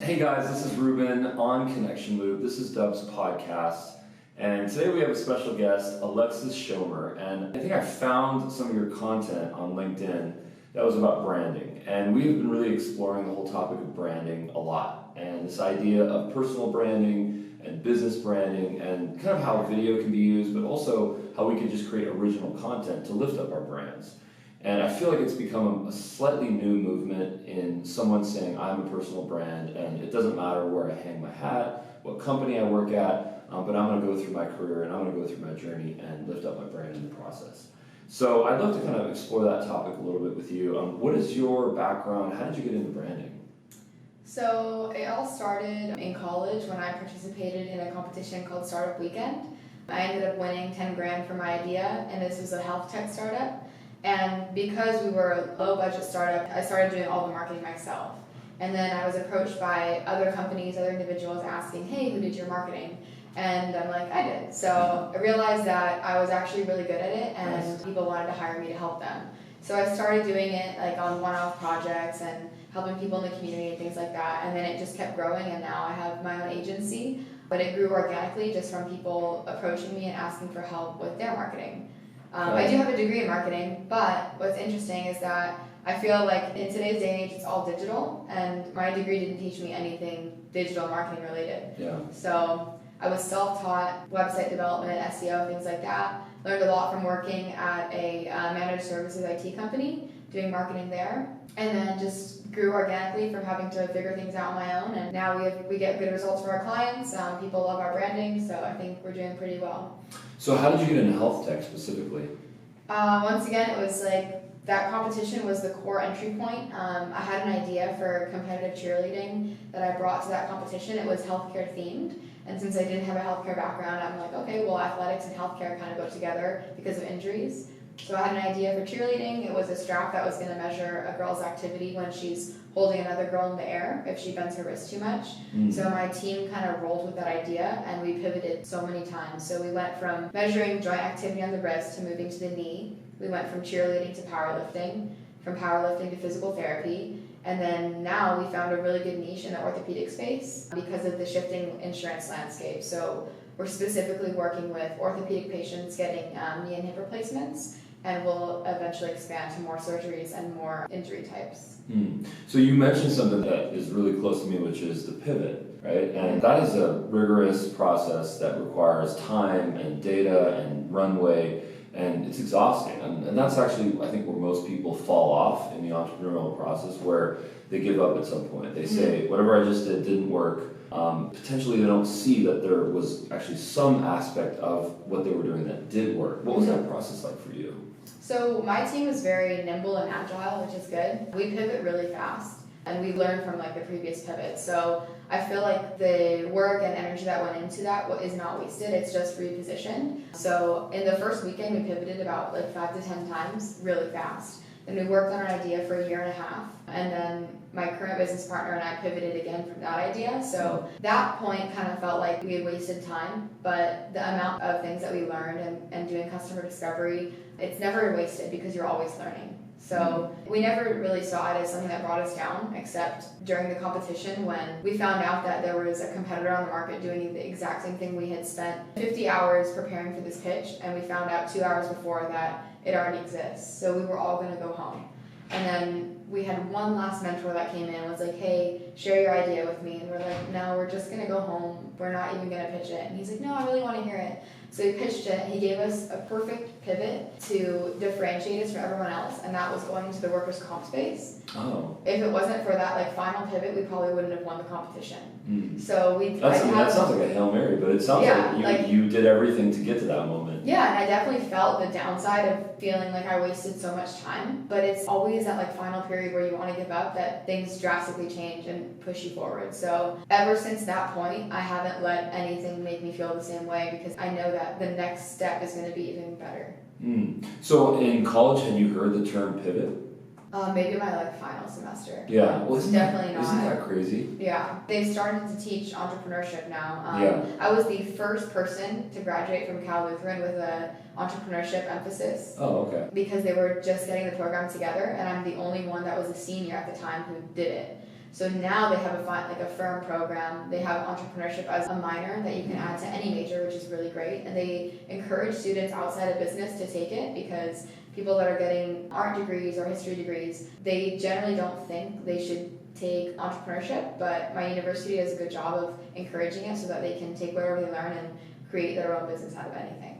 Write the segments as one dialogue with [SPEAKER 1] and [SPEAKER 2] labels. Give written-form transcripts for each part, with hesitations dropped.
[SPEAKER 1] Hey guys, this is Ruben on Connection Loop. This is Dub's podcast, and today we have a special guest, Alexis Schomer. And I think I found some of your content on LinkedIn that was about branding, and we've been really exploring the whole topic of branding a lot, and this idea of personal branding and business branding, and kind of how video can be used, but also how we can just create original content to lift up our brands. And I feel like it's become a slightly new movement in someone saying, I'm a personal brand, and it doesn't matter where I hang my hat, what company I work at, but I'm going to go through my career and I'm going to go through my journey and lift up my brand in the process. So I'd love to kind of explore that topic a little bit with you. What is your background? How did you get into branding?
[SPEAKER 2] So it all started in college when I participated in a competition called Startup Weekend. I ended up winning 10 grand for my idea, and this was a health tech startup. And because we were a low budget startup, I started doing all the marketing myself. And then I was approached by other companies, other individuals asking, hey, who did your marketing? And I'm like, I did. So I realized that I was actually really good at it, and people wanted to hire me to help them. So I started doing it like on one-off projects and helping people in the community and things like that. And then it just kept growing, and now I have my own agency. But it grew organically just from people approaching me and asking for help with their marketing. I do have a degree in marketing, but what's interesting is that I feel like in today's day and age, it's all digital, and my degree didn't teach me anything digital marketing related.
[SPEAKER 1] Yeah.
[SPEAKER 2] So I was self-taught, website development, SEO, things like that. Learned a lot from working at a managed services IT company, doing marketing there, and then just grew organically from having to figure things out on my own. And now we get good results for our clients. People love our branding, so I think we're doing pretty well.
[SPEAKER 1] So how did you get into health tech specifically?
[SPEAKER 2] Once again, it was like that competition was the core entry point. I had an idea for competitive cheerleading that I brought to that competition. It was healthcare themed. And since I didn't have a healthcare background, I'm like, okay, well, athletics and healthcare kind of go together because of injuries. So I had an idea for cheerleading. It was a strap that was going to measure a girl's activity when she's holding another girl in the air if she bends her wrist too much. So my team kind of rolled with that idea, and we pivoted so many times. So we went from measuring joint activity on the wrist to moving to the knee. We went from cheerleading to powerlifting, from powerlifting to physical therapy. And then now we found a really good niche in the orthopedic space because of the shifting insurance landscape. So we're specifically working with orthopedic patients getting knee and hip replacements, and we'll eventually expand to more surgeries and more injury types.
[SPEAKER 1] So you mentioned something that is really close to me, which is the pivot, right? And that is a rigorous process that requires time and data and runway, and it's exhausting. And that's actually, I think, where most people fall off in the entrepreneurial process, where they give up at some point. They say, whatever I just did didn't work. Potentially they don't see that there was actually some aspect of what they were doing that did work. What was that process like for you?
[SPEAKER 2] So my team is very nimble and agile, which is good. We pivot really fast, and we learn from like the previous pivot. So I feel like the work and energy that went into that is not wasted, it's just repositioned. So in the first weekend, we pivoted about like 5 to 10 times really fast. Then we worked on an idea for a year and a half, and then my current business partner and I pivoted again from that idea. So that point kind of felt like we had wasted time, but the amount of things that we learned and doing customer discovery, it's never wasted because you're always learning. So we never really saw it as something that brought us down, except during the competition when we found out that there was a competitor on the market doing the exact same thing. We had spent 50 hours preparing for this pitch, and we found out 2 hours before that it already exists. So we were all going to go home. And then we had one last mentor that came in and was like, hey, share your idea with me. And we're like, no, we're just going to go home. We're not even going to pitch it. And he's like, no, I really want to hear it. So he pitched it. He gave us a perfect pivot to differentiate us from everyone else, and that was going into the workers' comp space.
[SPEAKER 1] Oh.
[SPEAKER 2] If it wasn't for that like final pivot, we probably wouldn't have won the competition. So
[SPEAKER 1] that sounds like a Hail Mary, but it sounds like you did everything to get to that moment.
[SPEAKER 2] Yeah, and I definitely felt the downside of feeling like I wasted so much time, but it's always that like final period where you want to give up that things drastically change and push you forward. So ever since that point, I haven't let anything make me feel the same way, because I know that the next step is going to be even better.
[SPEAKER 1] So in college, had you heard the term pivot?
[SPEAKER 2] Maybe my like final semester.
[SPEAKER 1] Yeah, well, isn't
[SPEAKER 2] not.
[SPEAKER 1] That crazy?
[SPEAKER 2] Yeah, they started to teach entrepreneurship now. I was the first person to graduate from Cal Lutheran with a entrepreneurship emphasis.
[SPEAKER 1] Oh, okay.
[SPEAKER 2] Because they were just getting the program together, and I'm the only one that was a senior at the time who did it. So now they have a firm program. They have entrepreneurship as a minor that you can add to any major, which is really great. And they encourage students outside of business to take it because people that are getting art degrees or history degrees, they generally don't think they should take entrepreneurship, but my university does a good job of encouraging it so that they can take whatever they learn and create their own business out of anything.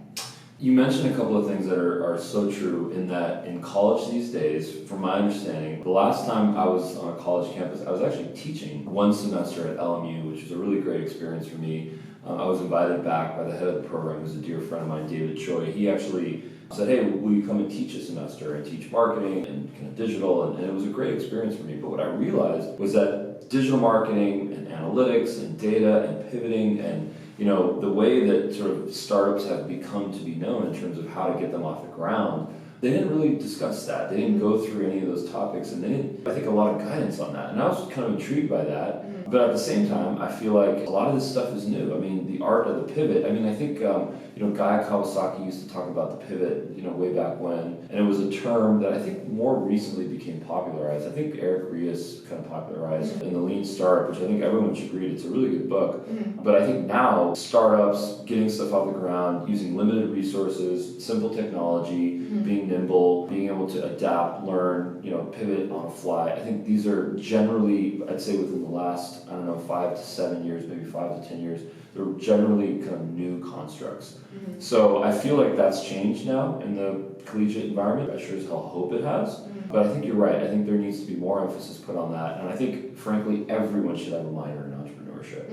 [SPEAKER 1] You mentioned a couple of things that are so true in that in college these days, from my understanding, the last time I was on a college campus, I was actually teaching one semester at LMU, which was a really great experience for me. I was invited back by the head of the program, who's a dear friend of mine, David Choi. He actually said, hey, will you come and teach a semester and teach marketing and kind of digital? And it was a great experience for me. But what I realized was that digital marketing and analytics and data and pivoting and the way that sort of startups have become to be known in terms of how to get them off the ground, they didn't really discuss that. They didn't go through any of those topics, and they didn't, I think, a lot of guidance on that. And I was kind of intrigued by that. But at the same time, I feel like a lot of this stuff is new. I mean, the art of the pivot. I mean, I think, Guy Kawasaki used to talk about the pivot, way back when. And it was a term that I think more recently became popularized. I think Eric Rios kind of popularized in The Lean Startup, which I think everyone should read. It's a really good book. But I think now startups, getting stuff off the ground, using limited resources, simple technology, being nimble, being able to adapt, learn, pivot on a fly. I think these are generally, I'd say within the last, 5 to 7 years, maybe 5 to 10 years, they're generally kind of new constructs. So I feel like that's changed now in the collegiate environment. I sure as hell hope it has. But I think you're right. I think there needs to be more emphasis put on that. And I think, frankly, everyone should have a minor in entrepreneurship.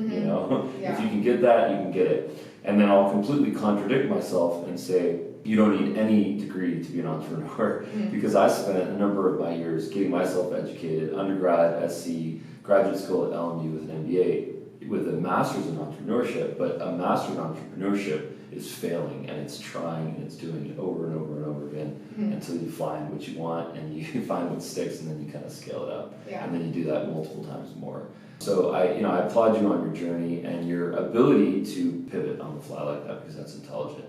[SPEAKER 2] Yeah.
[SPEAKER 1] If you can get that, you can get it. And then I'll completely contradict myself and say, you don't need any degree to be an entrepreneur because I spent a number of my years getting myself educated, undergrad, SC, graduate school at LMU with an MBA, with a master's in entrepreneurship, but a master in entrepreneurship is failing and it's trying and it's doing it over and over and over again until you find what you want and you find what sticks and then you kind of scale it up. And then you do that multiple times more. So I applaud you on your journey and your ability to pivot on the fly like that because that's intelligent.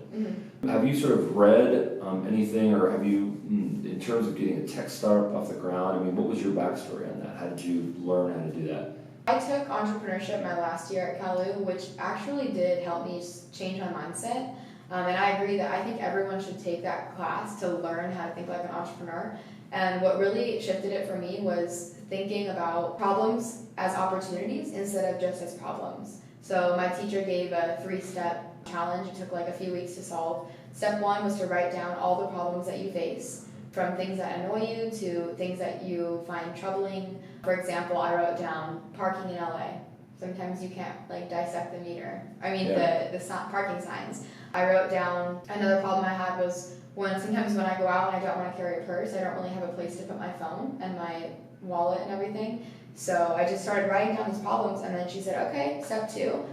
[SPEAKER 1] Have you sort of read anything or have you, in terms of getting a tech startup off the ground, what was your backstory on that? How did you learn how to do that?
[SPEAKER 2] I took entrepreneurship my last year at CalU, which actually did help me change my mindset. And I agree that I think everyone should take that class to learn how to think like an entrepreneur. And what really shifted it for me was thinking about problems as opportunities instead of just as problems. So my teacher gave a 3-step challenge. It took like a few weeks to solve. Step 1 was to write down all the problems that you face, from things that annoy you to things that you find troubling. For example, I wrote down parking in LA. Sometimes you can't dissect the meter. The parking signs. I wrote down another problem I had was sometimes when I go out and I don't want to carry a purse, I don't really have a place to put my phone and my wallet and everything. So I just started writing down these problems, and then she said, okay, step 2,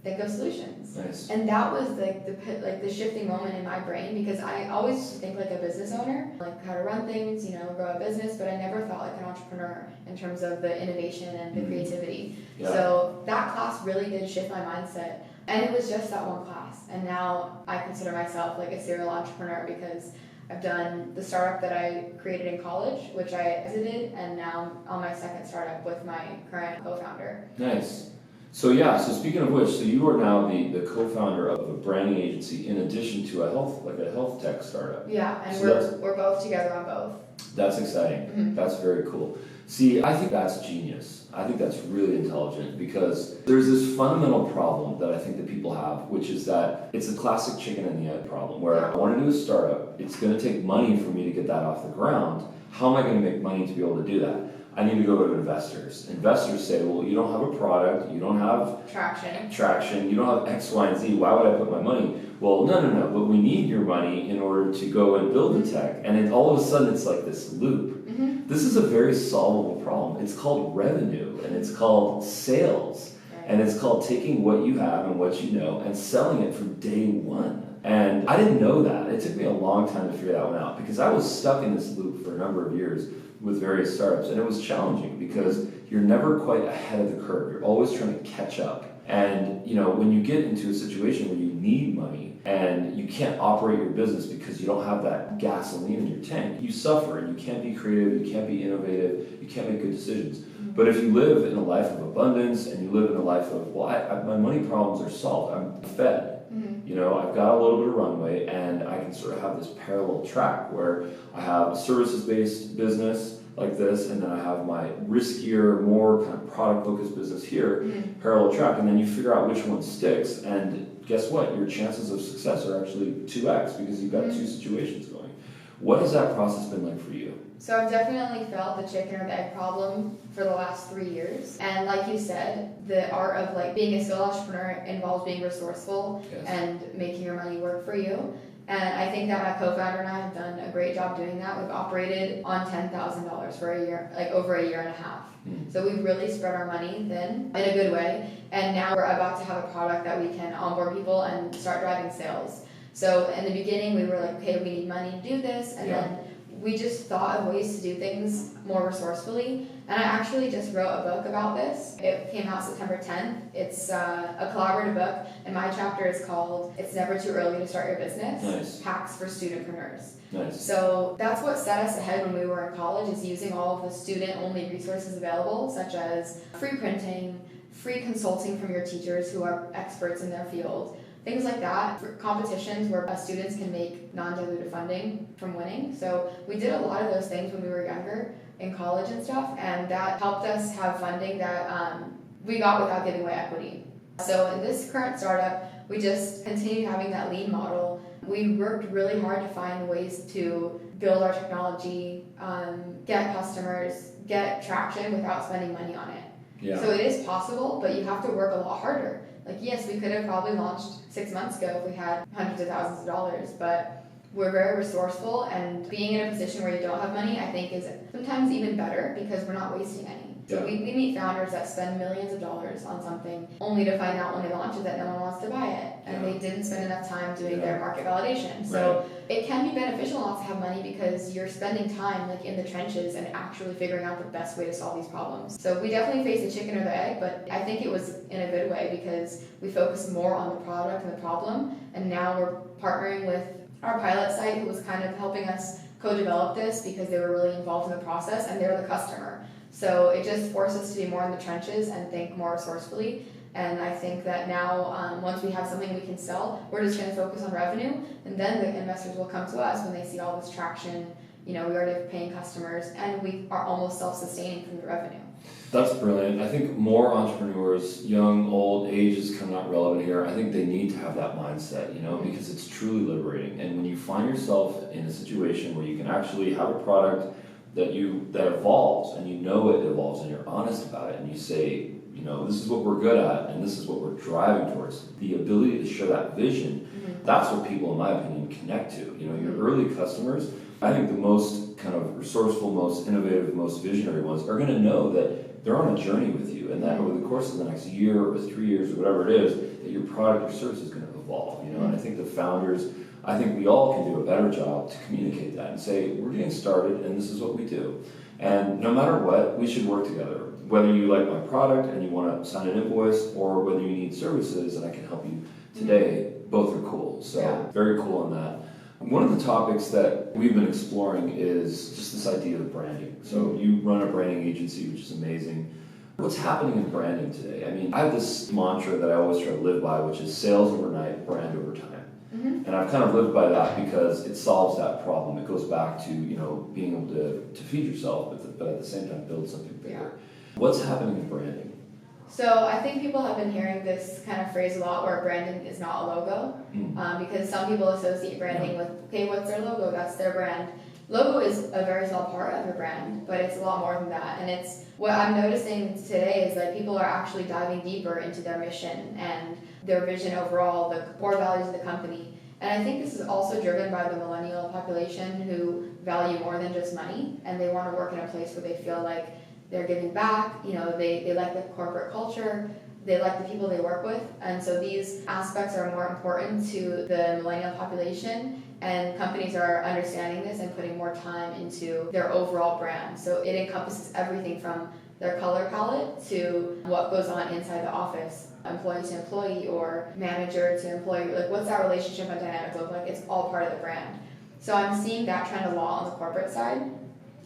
[SPEAKER 2] think of solutions.
[SPEAKER 1] Nice.
[SPEAKER 2] And that was the shifting moment in my brain because I always used to think like a business owner, like how to run things, grow a business, but I never thought like an entrepreneur in terms of the innovation and the creativity. So that class really did shift my mindset. And it was just that one class. And now I consider myself like a serial entrepreneur because I've done the startup that I created in college, which I exited, and now I'm on my second startup with my current co-founder.
[SPEAKER 1] Nice. So speaking of which, so you are now the co-founder of a branding agency in addition to a health tech startup.
[SPEAKER 2] Yeah, and
[SPEAKER 1] so
[SPEAKER 2] we're both together on both.
[SPEAKER 1] That's exciting. That's very cool. See, I think that's genius. I think that's really intelligent because there's this fundamental problem that I think that people have, which is that it's a classic chicken and the egg problem where I want to do a startup. It's going to take money for me to get that off the ground. How am I going to make money to be able to do that? I need to go to investors. Investors say, well, you don't have a product, you don't have traction, you don't have X, Y, and Z. Why would I put my money? Well, no, but we need your money in order to go and build the tech. And all of a sudden, it's like this loop. This is a very solvable problem. It's called revenue, and it's called sales, and it's called taking what you have and what you know and selling it from day one. And I didn't know that. It took me a long time to figure that one out because I was stuck in this loop for a number of years with various startups, and it was challenging because you're never quite ahead of the curve. You're always trying to catch up. And when you get into a situation where you need money, and you can't operate your business because you don't have that gasoline in your tank, you suffer and you can't be creative, you can't be innovative, you can't make good decisions. But if you live in a life of abundance and you live in a life of, well, my money problems are solved, I'm fed. You know, I've got a little bit of runway and I can sort of have this parallel track where I have a services-based business like this, and then I have my riskier, more kind of product-focused business here, parallel track, and then you figure out which one sticks, and guess what? Your chances of success are actually 2x because you've got two situations going. What has that process been like for you?
[SPEAKER 2] So I've definitely felt the chicken or the egg problem for the last 3 years. And like you said, the art of like being a skilled entrepreneur involves being resourceful and making your money work for you. And I think that my co-founder and I have done a great job doing that. We've operated on $10,000 for a year, like over a year and a half. So we've really spread our money thin in a good way. And now we're about to have a product that we can onboard people and start driving sales. So in the beginning, we were like, okay, we need money to do this. And then we just thought of ways to do things more resourcefully. And I actually just wrote a book about this. It came out September 10th. It's a collaborative book, and my chapter is called It's Never Too Early to Start Your Business, Hacks for Studentpreneurs. So that's what set us ahead when we were in college, is using all of the student-only resources available, such as free printing, free consulting from your teachers who are experts in their field, things like that, for competitions where students can make non-dilutive funding from winning. So we did a lot of those things when we were younger in college and stuff, and that helped us have funding that we got without giving away equity. So in this current startup, we just continued having that lean model. We worked really hard to find ways to build our technology, get customers, get traction without spending money on it. So it is possible, but you have to work a lot harder. Like, yes, we could have probably launched 6 months ago if we had hundreds of thousands of dollars, but we're very resourceful, and being in a position where you don't have money, I think, is sometimes even better because we're not wasting any. So we meet founders that spend millions of dollars on something only to find out when it launches that no one wants to buy it, and they didn't spend enough time doing their market validation. So it can be beneficial not to have money because you're spending time like in the trenches and actually figuring out the best way to solve these problems. So we definitely faced the chicken or the egg, but I think it was in a good way because we focused more on the product and the problem, and now we're partnering with our pilot site, who was kind of helping us co-develop this because they were really involved in the process and they're the customer. So it just forced us to be more in the trenches and think more resourcefully. And I think that now, once we have something we can sell, we're just going to focus on revenue, and then the investors will come to us when they see all this traction. You know, we already have paying customers, and we are almost self-sustaining from the revenue.
[SPEAKER 1] That's brilliant. I think more entrepreneurs, young, old, age is kind of not relevant here. I think they need to have that mindset, you know, because it's truly liberating. And when you find yourself in a situation where you can actually have a product that evolves, and you know it evolves, and you're honest about it, and you say, you know, this is what we're good at, and this is what we're driving towards. The ability to share that vision, that's what people, in my opinion, connect to. You know, your early customers, I think the most kind of resourceful, most innovative, most visionary ones are going to know that they're on a journey with you, and that over the course of the next year or 3 years or whatever it is, that your product or service is going to evolve. You know, and I think the founders, I think we all can do a better job to communicate that and say, we're getting started and this is what we do. And no matter what, we should work together. Whether you like my product and you want to sign an invoice, or whether you need services and I can help you today, both are cool. So very cool on that. One of the topics that we've been exploring is just this idea of branding. So you run a branding agency, which is amazing. What's happening in branding today? I mean, I have this mantra that I always try to live by, which is sales overnight, brand over time. And I've kind of lived by that because it solves that problem. It goes back to, you know, being able to feed yourself, but at the same time build something bigger. What's happening in branding?
[SPEAKER 2] So I think people have been hearing this kind of phrase a lot, where branding is not a logo, because some people associate branding with, okay, what's their logo? That's their brand. Logo is a very small part of your brand, but it's a lot more than that. And it's what I'm noticing today is that people are actually diving deeper into their mission and their vision overall, the core values of the company. And I think this is also driven by the millennial population, who value more than just money, and they want to work in a place where they feel like they're giving back. You know, they like the corporate culture, they like the people they work with, and so these aspects are more important to the millennial population, and companies are understanding this and putting more time into their overall brand. So it encompasses everything from their color palette to what goes on inside the office, employee to employee or manager to employee. Like, what's that relationship and dynamic look like? It's all part of the brand. So I'm seeing that trend a lot on the corporate side.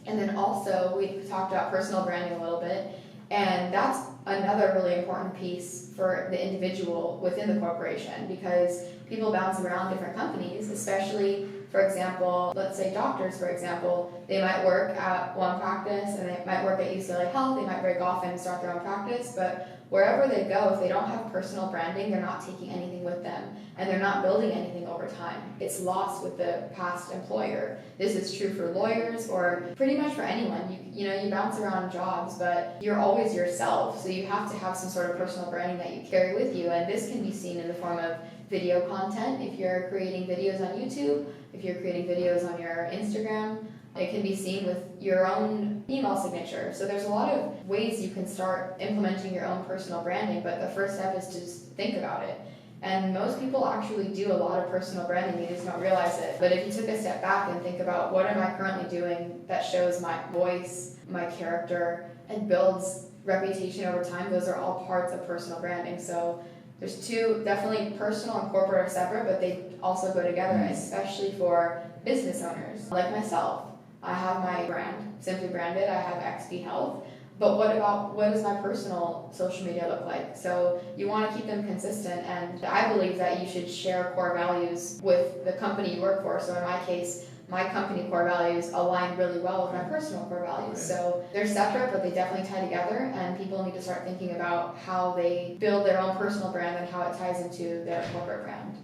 [SPEAKER 2] And then also we talked about personal branding a little bit, and that's another really important piece for the individual within the corporation, because people bounce around different companies, especially, for example, let's say doctors, for example, they might work at one practice and they might work at UCLA Health, they might break off and start their own practice, but wherever they go, if they don't have personal branding, they're not taking anything with them and they're not building anything over time. It's lost with the past employer. This is true for lawyers or pretty much for anyone. You bounce around jobs, but you're always yourself, so you have to have some sort of personal branding that you carry with you, and this can be seen in the form of video content. If you're creating videos on YouTube, if you're creating videos on your Instagram, it can be seen with your own email signature. So there's a lot of ways you can start implementing your own personal branding, but the first step is to just think about it. And most people actually do a lot of personal branding, they just don't realize it. But if you took a step back and think about what am I currently doing that shows my voice, my character, and builds reputation over time, those are all parts of personal branding. So there's two, definitely personal and corporate are separate, but they also go together, especially for business owners like myself. I have my brand, Simply Branded, I have Expy Health, but what does my personal social media look like? So you want to keep them consistent, and I believe that you should share core values with the company you work for. So in my case, my company core values align really well with my personal core values. So they're separate, but they definitely tie together, and people need to start thinking about how they build their own personal brand and how it ties into their corporate brand.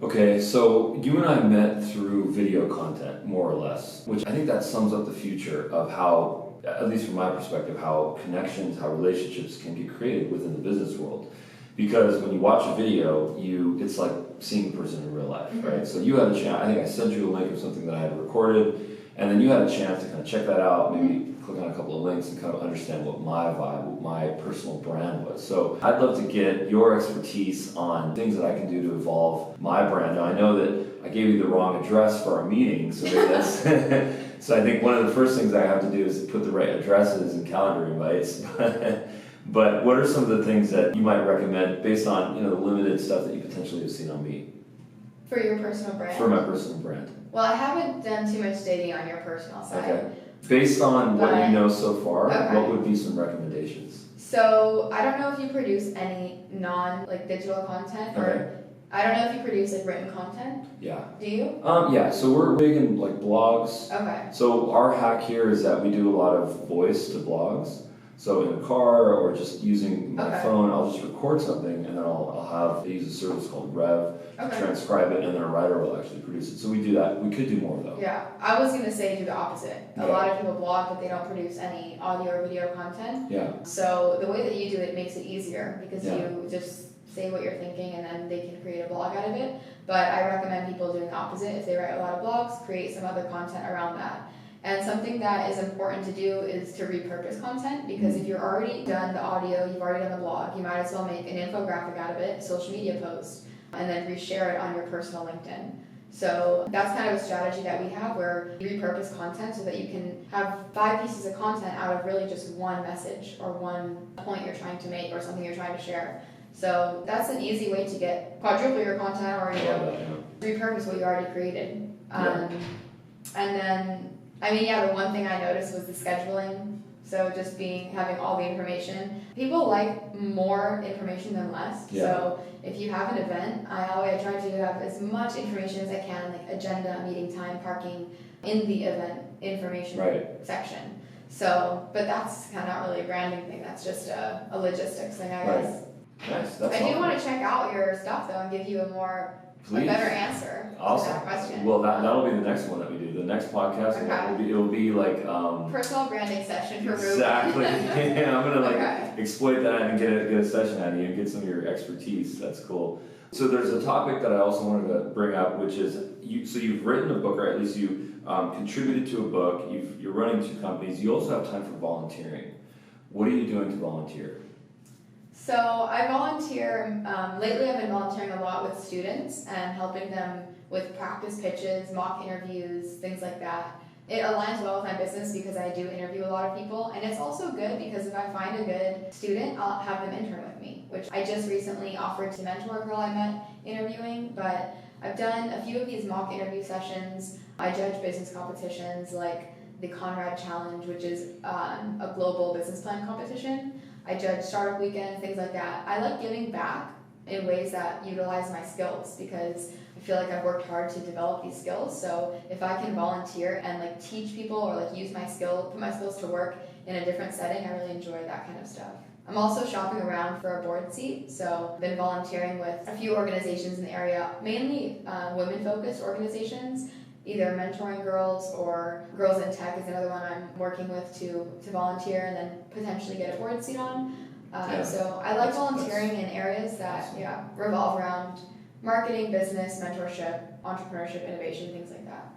[SPEAKER 1] Okay, so you and I met through video content, more or less, which I think that sums up the future of how, at least from my perspective, how connections, how relationships can get created within the business world. Because when you watch a video, it's like seeing a person in real life, right? So you had a chance, I think I sent you a link of something that I had recorded, and then you had a chance to kind of check that out, maybe click on a couple of links and kind of understand what my vibe, what my personal brand was. So I'd love to get your expertise on things that I can do to evolve my brand. Now I know that I gave you the wrong address for our meeting, so maybe that's so I think one of the first things I have to do is put the right addresses and calendar invites. But what are some of the things that you might recommend based on the limited stuff that you potentially have seen on me?
[SPEAKER 2] For your personal brand?
[SPEAKER 1] For my personal brand.
[SPEAKER 2] Well, I haven't done too much dating on your personal side.
[SPEAKER 1] Okay. Based on what you know so far,
[SPEAKER 2] okay.
[SPEAKER 1] What would be some recommendations?
[SPEAKER 2] So I don't know if you produce any digital content, or I don't know if you produce written content.
[SPEAKER 1] Yeah.
[SPEAKER 2] Do you?
[SPEAKER 1] Yeah. So we're big in blogs.
[SPEAKER 2] Okay.
[SPEAKER 1] So our hack here is that we do a lot of voice to blogs. So in a car or just using my phone, I'll just record something and then I use a service called Rev to transcribe it, and then a writer will actually produce it. So we do that. We could do more though.
[SPEAKER 2] Yeah, I was gonna say do the opposite. A lot of people blog, but they don't produce any audio or video content.
[SPEAKER 1] Yeah.
[SPEAKER 2] So the way that you do it makes it easier because you just say what you're thinking and then they can create a blog out of it. But I recommend people doing the opposite. If they write a lot of blogs, create some other content around that. And something that is important to do is to repurpose content, because if you're already done the audio, you've already done the blog, you might as well make an infographic out of it, a social media post, and then reshare it on your personal LinkedIn. So that's kind of a strategy that we have, where you repurpose content so that you can have 5 pieces of content out of really just one message or one point you're trying to make or something you're trying to share. So that's an easy way to get quadruple your content or repurpose what you already created. And then the one thing I noticed was the scheduling. So just having all the information. People like more information than less. Yeah. So if you have an event, I try to have as much information as I can, like agenda, meeting time, parking, in the event information section. So, but that's kind of not really a branding thing. That's just a logistics thing, I guess.
[SPEAKER 1] Nice.
[SPEAKER 2] I do want to check out your stuff though and give you a better answer to that question.
[SPEAKER 1] Well, that'll be the next one that we do. The next podcast it'll be like
[SPEAKER 2] personal branding session for Ruben.
[SPEAKER 1] Exactly. Yeah, I'm gonna exploit that and get a session out of you and get some of your expertise. That's cool. So there's a topic that I also wanted to bring up, which is you've written a book, or at least you contributed to a book. You're running 2 companies. You also have time for volunteering. What are you doing to volunteer?
[SPEAKER 2] So I volunteer, lately I've been volunteering a lot with students and helping them with practice pitches, mock interviews, things like that. It aligns well with my business because I do interview a lot of people, and it's also good because if I find a good student, I'll have them intern with me, which I just recently offered to mentor a girl I met interviewing, but I've done a few of these mock interview sessions. I judge business competitions like the Conrad Challenge, which is a global business plan competition. I judge startup weekends, things like that. I like giving back in ways that utilize my skills because I feel like I've worked hard to develop these skills. So if I can volunteer and like teach people or like use my skill, put my skills to work in a different setting, I really enjoy that kind of stuff. I'm also shopping around for a board seat, so I've been volunteering with a few organizations in the area, mainly women-focused organizations, either mentoring girls or Girls in Tech is another one I'm working with to volunteer and then potentially get a board seat on. So I like volunteering in areas that revolve around marketing, business, mentorship, entrepreneurship, innovation, things like that.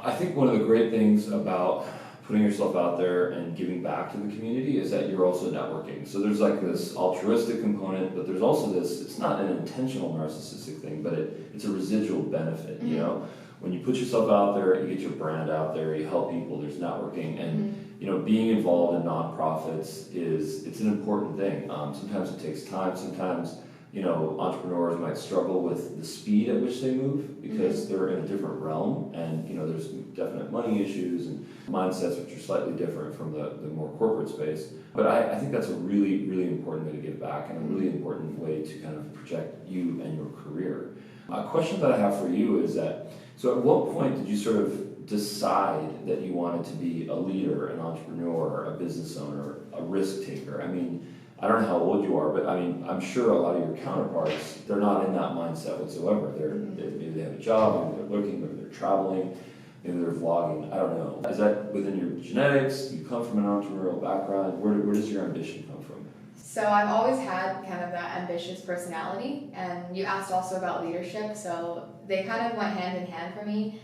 [SPEAKER 1] I think one of the great things about putting yourself out there and giving back to the community is that you're also networking. So there's like this altruistic component, but there's also this, it's not an intentional narcissistic thing, but it's a residual benefit, you know? When you put yourself out there, you get your brand out there, you help people, there's networking, and you know, being involved in nonprofits it's an important thing. Sometimes it takes time, sometimes you know, entrepreneurs might struggle with the speed at which they move because they're in a different realm, and you know, there's definite money issues and mindsets which are slightly different from the more corporate space. But I think that's a really, really important way to give back and a really important way to kind of project you and your career. A question that I have for you is that, so at what point did you sort of decide that you wanted to be a leader, an entrepreneur, a business owner, a risk taker? I mean, I don't know how old you are, but I mean, I'm sure a lot of your counterparts, they're not in that mindset whatsoever. Maybe they have a job, maybe they're looking, maybe they're traveling, maybe they're vlogging, I don't know. Is that within your genetics? Do you come from an entrepreneurial background? Where does your ambition come from?
[SPEAKER 2] So I've always had kind of that ambitious personality, and you asked also about leadership, so they kind of went hand in hand for me.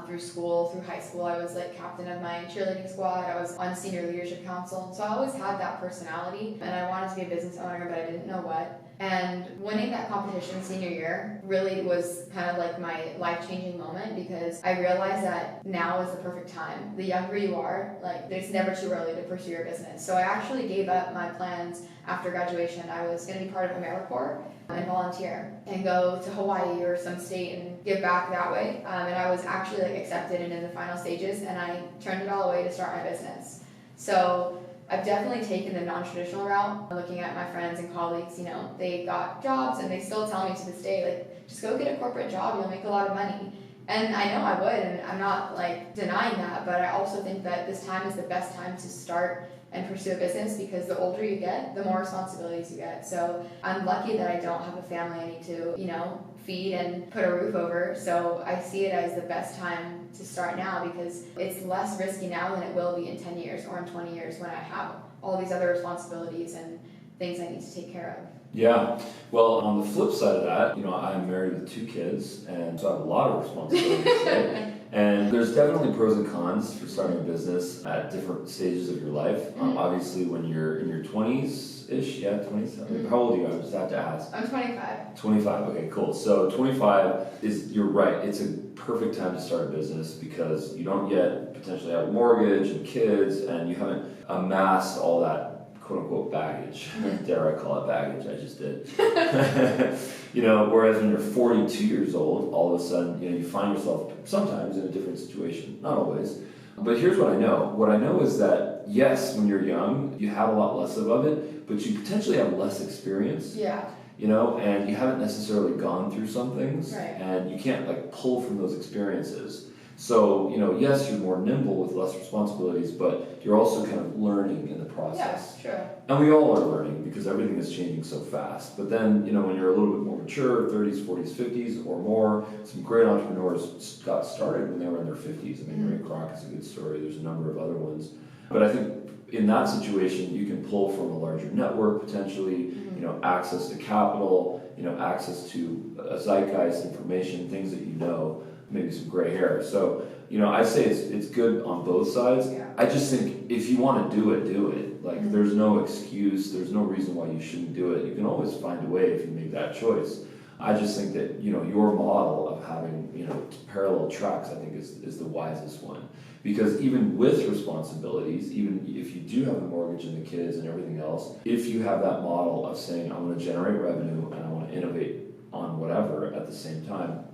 [SPEAKER 2] Through school, through high school, I was like captain of my cheerleading squad, I was on senior leadership council, so I always had that personality, and I wanted to be a business owner, but I didn't know what. And winning that competition senior year really was kind of like my life-changing moment because I realized that now is the perfect time. The younger you are, like, it's never too early to pursue your business. So I actually gave up my plans after graduation. I was going to be part of AmeriCorps and volunteer and go to Hawaii or some state and give back that way. And I was actually like accepted and in the final stages, and I turned it all away to start my business. So I've definitely taken the non-traditional route. Looking at my friends and colleagues, you know, they got jobs and they still tell me to this day, like, just go get a corporate job, you'll make a lot of money. And I know I would, and I'm not like denying that, but I also think that this time is the best time to start and pursue a business because the older you get, the more responsibilities you get. So I'm lucky that I don't have a family I need to, you know, feed and put a roof over. So I see it as the best time to start now because it's less risky now than it will be in 10 years or in 20 years when I have all these other responsibilities and things I need to take care of.
[SPEAKER 1] Yeah, well, on the flip side of that, you know, I'm married with 2 kids, and so I have a lot of responsibilities, right? And there's definitely pros and cons for starting a business at different stages of your life. Obviously, when you're in your 20s-ish, 20s? How old are you? I just have to ask.
[SPEAKER 2] I'm 25. 25,
[SPEAKER 1] okay, cool. So 25 is, you're right, it's a perfect time to start a business because you don't yet potentially have a mortgage and kids, and you haven't amassed all that quote-unquote baggage. Dare I call it baggage? I just did. You know, whereas when you're 42 years old, all of a sudden, you know, you find yourself sometimes in a different situation. Not always. But here's what I know. What I know is that, yes, when you're young, you have a lot less of it, but you potentially have less experience.
[SPEAKER 2] Yeah.
[SPEAKER 1] You know, and you haven't necessarily gone through some things,
[SPEAKER 2] right.
[SPEAKER 1] And you can't like pull from those experiences. So, you know, yes, you're more nimble with less responsibilities, but you're also kind of learning in the process.
[SPEAKER 2] Yeah, sure.
[SPEAKER 1] And we all are learning because everything is changing so fast. But then, you know, when you're a little bit more mature, 30s, 40s, 50s or more, some great entrepreneurs got started when they were in their 50s. I mean, Ray Kroc is a good story. There's a number of other ones. But I think in that situation, you can pull from a larger network potentially, you know, access to capital, you know, access to a zeitgeist, information, things that you know, maybe some gray hair. So, you know, I say it's good on both sides.
[SPEAKER 2] Yeah.
[SPEAKER 1] I just think if you want to do it, do it. Like, there's no excuse, there's no reason why you shouldn't do it. You can always find a way if you make that choice. I just think that, your model of having, parallel tracks, I think is the wisest one. Because even with responsibilities, even if you do have the mortgage and the kids and everything else, if you have that model of saying, I want to generate revenue and I want to innovate on whatever at the same time,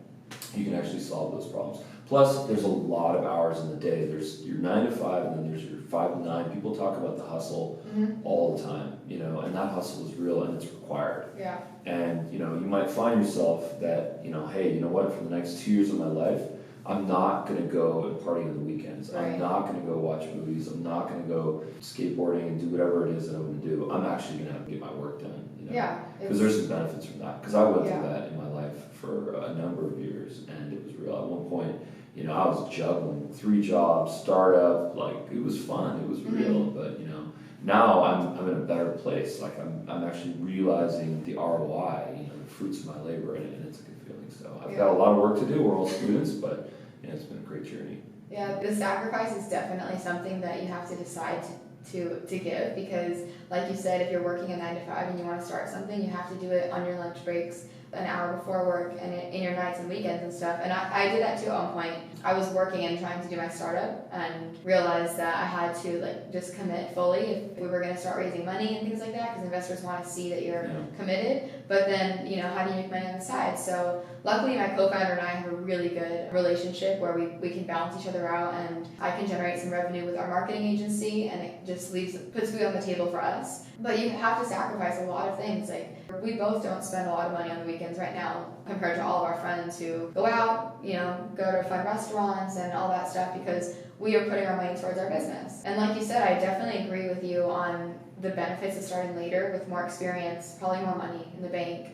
[SPEAKER 1] you can actually solve those problems. Plus, there's a lot of hours in the day. There's your 9 to 5, and then there's your 5 to 9. People talk about the hustle all the time, and that hustle is real and it's required.
[SPEAKER 2] Yeah.
[SPEAKER 1] And, you might find yourself that, hey, for the next 2 years of my life, I'm not going to go and party on the weekends.
[SPEAKER 2] Right.
[SPEAKER 1] I'm not going to go watch movies. I'm not going to go skateboarding and do whatever it is that I'm going to do. I'm actually going to have to get my work done.
[SPEAKER 2] Yeah.
[SPEAKER 1] Because there's some benefits from that. Because I went through that in my life for a number of years, and it was real. At one point, I was juggling 3 jobs, startup, it was fun. It was real. But now I'm in a better place. I'm actually realizing the ROI, the fruits of my labor, and it's a good feeling. So I've got a lot of work to do. We're all students, but it's been a great journey.
[SPEAKER 2] Yeah, the sacrifice is definitely something that you have to decide to give, because like you said, if you're working a 9 to 5 and you want to start something, you have to do it on your lunch breaks, an hour before work, and in your nights and weekends and stuff. And I did that too at one point. I was working and trying to do my startup and realized that I had to just commit fully if we were going to start raising money and things like that, because investors want to see that you're committed. But then, how do you make money on the side? So luckily my co-founder and I have a really good relationship where we can balance each other out, and I can generate some revenue with our marketing agency, and it just puts food on the table for us. But you have to sacrifice a lot of things. We both don't spend a lot of money on the weekends right now compared to all of our friends who go out, go to fun restaurants and all that stuff, because we are putting our money towards our business. And like you said, I definitely agree with you on the benefits of starting later with more experience, probably more money in the bank,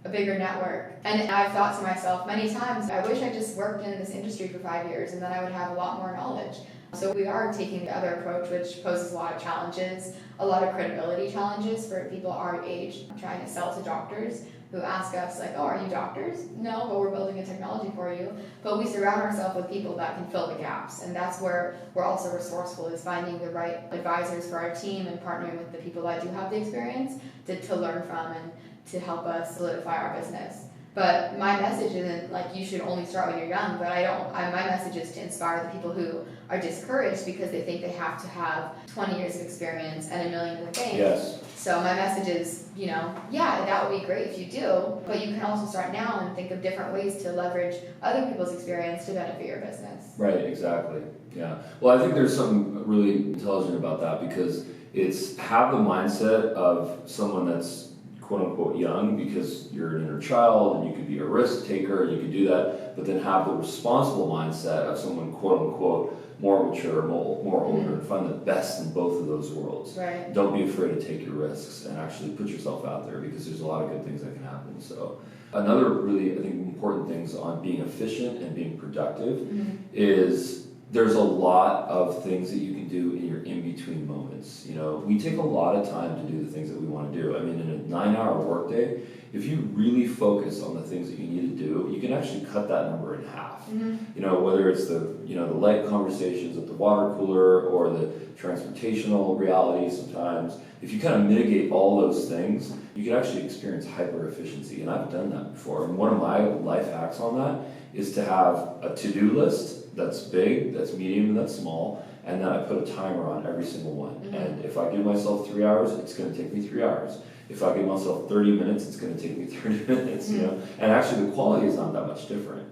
[SPEAKER 2] a bigger network. And I've thought to myself many times, I wish I just worked in this industry for 5 years and then I would have a lot more knowledge. So we are taking the other approach, which poses a lot of challenges, a lot of credibility challenges for people our age, trying to sell to doctors who ask us oh, are you doctors? No, but we're building a technology for you. But we surround ourselves with people that can fill the gaps, and that's where we're also resourceful, is finding the right advisors for our team and partnering with the people that do have the experience to learn from and to help us solidify our business. But my message isn't you should only start when you're young, but my message is to inspire the people who are discouraged because they think they have to have 20 years of experience and $1 million in the bank.
[SPEAKER 1] Yes.
[SPEAKER 2] So my message is, that would be great if you do, but you can also start now and think of different ways to leverage other people's experience to benefit your business.
[SPEAKER 1] Right, exactly. Yeah. Well, I think there's something really intelligent about that, because it's have the mindset of someone that's quote unquote young, because you're an inner child and you could be a risk taker and you could do that, but then have the responsible mindset of someone quote unquote more mature, more older, and find the best in both of those worlds.
[SPEAKER 2] Right.
[SPEAKER 1] Don't be afraid to take your risks and actually put yourself out there, because there's a lot of good things that can happen. So another really, I think, important things on being efficient and being productive is there's a lot of things that you can do in your in-between moments. We take a lot of time to do the things that we want to do. I mean, in a 9-hour workday, if you really focus on the things that you need to do, you can actually cut that number in half. Whether it's the light conversations at the water cooler or the transportational reality sometimes, if you kind of mitigate all those things, you can actually experience hyper efficiency. And I've done that before. And one of my life hacks on that is to have a to-do list that's big, that's medium, and that's small, and then I put a timer on every single one. And if I give myself 3 hours, it's going to take me 3 hours. If I give myself 30 minutes, it's going to take me 30 minutes, And actually the quality is not that much different.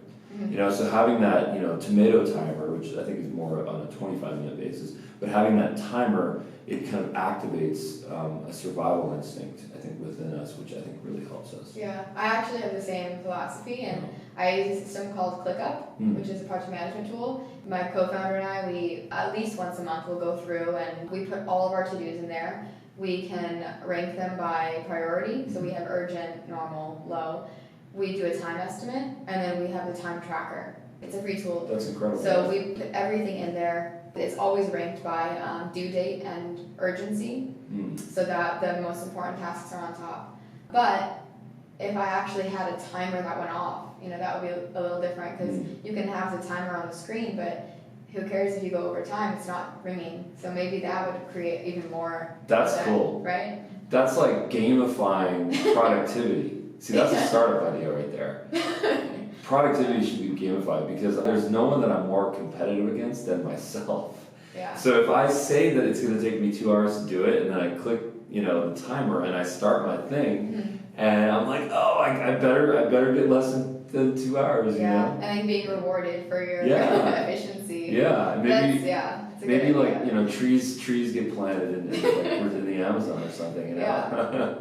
[SPEAKER 1] So having that, tomato timer, which I think is more on a 25-minute basis, but having that timer, it kind of activates a survival instinct, I think, within us, which I think really helps us.
[SPEAKER 2] Yeah, I actually have the same philosophy, and I use a system called ClickUp, which is a project management tool. My co-founder and I, we at least once a month will go through and we put all of our to-dos in there. We can rank them by priority, so we have urgent, normal, low. We do a time estimate, and then we have the time tracker. It's a free tool.
[SPEAKER 1] That's incredible.
[SPEAKER 2] So we put everything in there. It's always ranked by due date and urgency, so that the most important tasks are on top. But if I actually had a timer that went off, that would be a little different, because you can have the timer on the screen, but who cares if you go over time? It's not ringing. So maybe that would create even more.
[SPEAKER 1] That's cool.
[SPEAKER 2] Right?
[SPEAKER 1] That's like gamifying productivity. See, that's a startup idea right there. Productivity should be gamified because there's no one that I'm more competitive against than myself.
[SPEAKER 2] Yeah.
[SPEAKER 1] So if I say that it's going to take me 2 hours to do it, and then I click, the timer, and I start my thing, and I'm like, oh, I better get less than 2 hours.
[SPEAKER 2] Yeah, and then being rewarded for your efficiency.
[SPEAKER 1] Yeah, and maybe
[SPEAKER 2] like
[SPEAKER 1] trees get planted in the Amazon or something.
[SPEAKER 2] Yeah.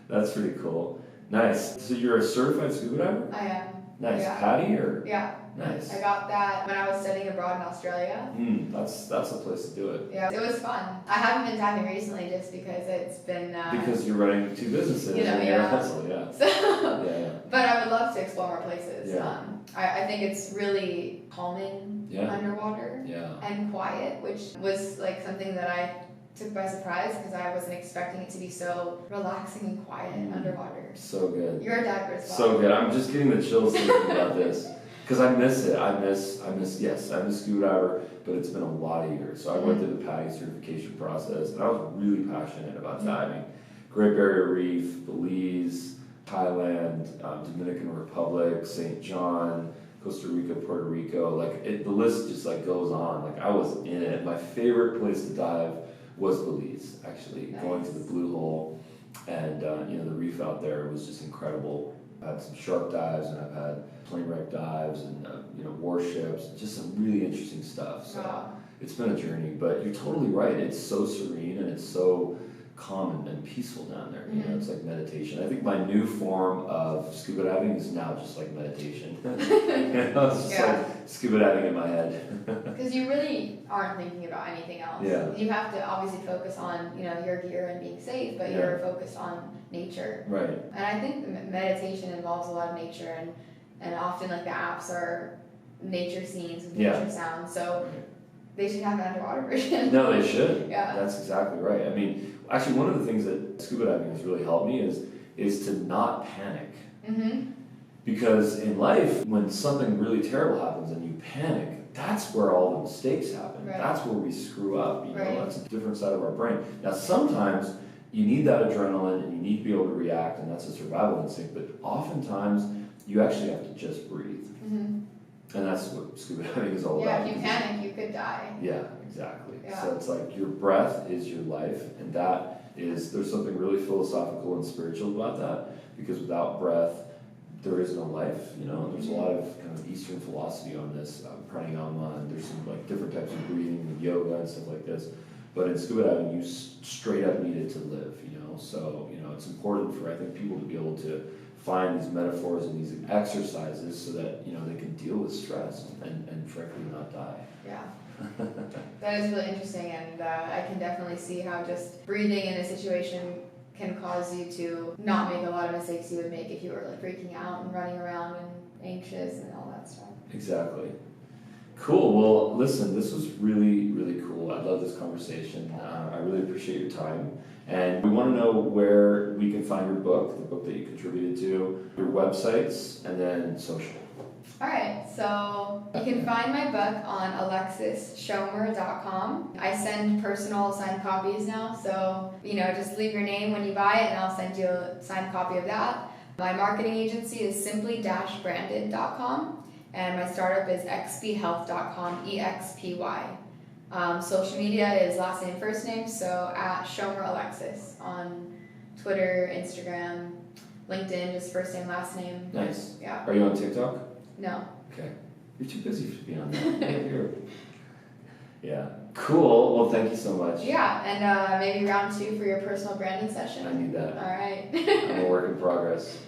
[SPEAKER 1] That's pretty cool. Nice. So you're a certified scuba diver?
[SPEAKER 2] I am.
[SPEAKER 1] Nice.
[SPEAKER 2] Yeah.
[SPEAKER 1] PADI or?
[SPEAKER 2] Yeah.
[SPEAKER 1] Nice.
[SPEAKER 2] I got that when I was studying abroad in Australia.
[SPEAKER 1] That's the place to do it.
[SPEAKER 2] Yeah, it was fun. I haven't been diving recently just because it's been...
[SPEAKER 1] because you're running 2 businesses and you're a hustle, yeah.
[SPEAKER 2] So, but I would love to explore more places.
[SPEAKER 1] Yeah.
[SPEAKER 2] I think it's really calming underwater and quiet, which was like something that I took by surprise because I wasn't expecting it to be so relaxing and quiet underwater.
[SPEAKER 1] So good.
[SPEAKER 2] You're a diver as well.
[SPEAKER 1] So good. I'm just getting the chills thinking about this because I miss it. I'm a scuba diver, but it's been a lot of years. So I went through the PADI certification process, and I was really passionate about diving. Great Barrier Reef, Belize, Thailand, Dominican Republic, St. John, Costa Rica, Puerto Rico. The list just goes on. I was in it. My favorite place to dive was Belize, actually.
[SPEAKER 2] Nice.
[SPEAKER 1] Going to the Blue Hole, and the reef out there was just incredible. I've had some shark dives, and I've had plane wreck dives, and warships, just some really interesting stuff. So it's been a journey, but you're totally right. It's so serene and it's so calm and peaceful down there. It's like meditation. I think my new form of scuba diving is now just like meditation. It's just like scuba diving in my head.
[SPEAKER 2] Because you really aren't thinking about anything else.
[SPEAKER 1] Yeah.
[SPEAKER 2] You have to obviously focus on your gear and being safe, but you're focused on nature.
[SPEAKER 1] Right.
[SPEAKER 2] And I think meditation involves a lot of nature, and often the apps are nature scenes with nature sounds. So they should have an underwater version.
[SPEAKER 1] No, they should.
[SPEAKER 2] Yeah.
[SPEAKER 1] That's exactly right. I mean, actually, one of the things that scuba diving has really helped me is to not panic. Because in life, when something really terrible happens and you panic, that's where all the mistakes happen.
[SPEAKER 2] Right.
[SPEAKER 1] That's where we screw up. That's a different side of our brain. Now, sometimes you need that adrenaline and you need to be able to react, and that's a survival instinct. But oftentimes, you actually have to just breathe. And that's what scuba diving is all about.
[SPEAKER 2] Yeah, if you panic, you could die.
[SPEAKER 1] Yeah, exactly.
[SPEAKER 2] Yeah.
[SPEAKER 1] So it's like your breath is your life, and there's something really philosophical and spiritual about that, because without breath, there is no life, There's a lot of kind of Eastern philosophy on this, pranayama, and there's some different types of breathing and yoga and stuff like this. But in scuba diving, you straight up need it to live, So, it's important for, I think, people to be able to find these metaphors and these exercises so that they can deal with stress and frankly not die.
[SPEAKER 2] Yeah, that is really interesting, and I can definitely see how just breathing in a situation can cause you to not make a lot of mistakes you would make if you were freaking out and running around and anxious and all that stuff.
[SPEAKER 1] Exactly. Cool. Well, listen, this was really, really cool. I love this conversation. I really appreciate your time. And we want to know where we can find your book, the book that you contributed to, your websites, and then social.
[SPEAKER 2] All right, so you can find my book on alexisschomer.com. I send personal signed copies now, so just leave your name when you buy it and I'll send you a signed copy of that. My marketing agency is simply-branded.com, and my startup is expyhealth.com, EXPY. Social media is last name, first name, so at Schomer Alexis on Twitter, Instagram, LinkedIn, just first name, last name.
[SPEAKER 1] Nice.
[SPEAKER 2] Yeah.
[SPEAKER 1] Are you on TikTok?
[SPEAKER 2] No.
[SPEAKER 1] Okay. You're too busy to be on that. Yeah. Cool. Well, thank you so much.
[SPEAKER 2] Yeah, and maybe round 2 for your personal branding session.
[SPEAKER 1] I need that.
[SPEAKER 2] All right.
[SPEAKER 1] I'm a work in progress.